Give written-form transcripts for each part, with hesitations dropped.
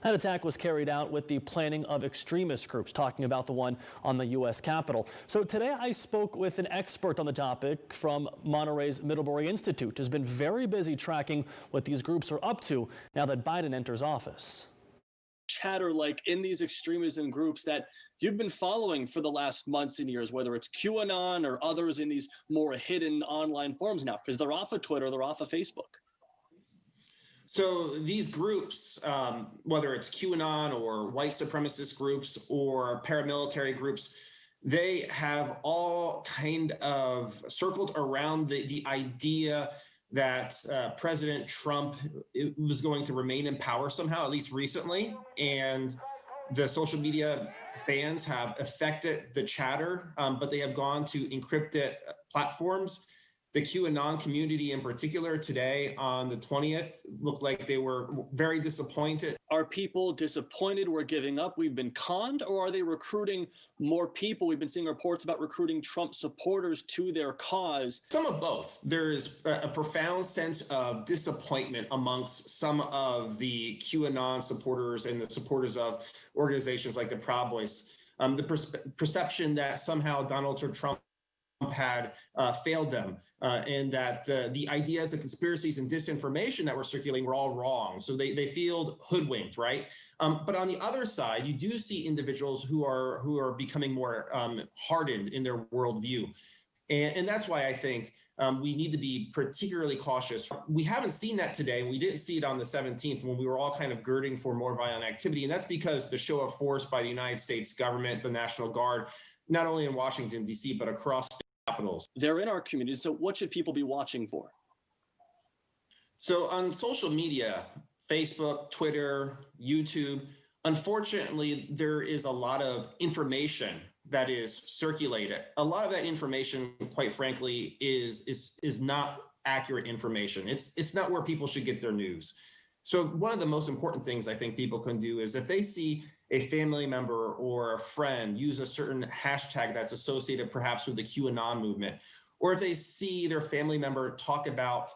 That attack was carried out with the planning of extremist groups, talking about the one on the U.S. Capitol. So today I spoke with an expert on the topic from Monterey's Middlebury Institute, who's been very busy tracking what these groups are up to now that Biden enters office. Chatter like in these extremism groups that you've been following for the last months and years, whether it's QAnon or others in these more hidden online forums now, because they're off of Twitter, they're off of Facebook. So these groups, whether it's QAnon or white supremacist groups or paramilitary groups, they have all kind of circled around the idea that President Trump was going to remain in power somehow, at least recently. And the social media bans have affected the chatter, but they have gone to encrypted platforms. The QAnon community in particular today on the 20th looked like they were very disappointed. Are people disappointed we're giving up, we've been conned, or are they recruiting more people? We've been seeing reports about recruiting Trump supporters to their cause. Some of both. There's a profound sense of disappointment amongst some of the QAnon supporters and the supporters of organizations like the Proud Boys. The perception that somehow Donald Trump had failed them, and that the ideas, the conspiracies and disinformation that were circulating were all wrong. So they feel hoodwinked, right? But on the other side, you do see individuals who are becoming more hardened in their worldview. And that's why I think we need to be particularly cautious. We haven't seen that today. We didn't see it on the 17th when we were all kind of girding for more violent activity. And that's because the show of force by the United States government, the National Guard, not only in Washington, D.C., but across state capitals. They're in our community. So what should people be watching for? So on social media, Facebook, Twitter, YouTube, unfortunately, there is a lot of information that is circulated. A lot of that information, quite frankly, is not accurate information. It's not where people should get their news. So one of the most important things I think people can do is if they see a family member or a friend use a certain hashtag that's associated perhaps with the QAnon movement, or if they see their family member talk about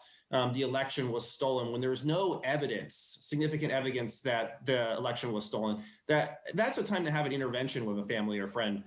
the election was stolen when there's no evidence, significant evidence that the election was stolen, that's a time to have an intervention with a family or friend.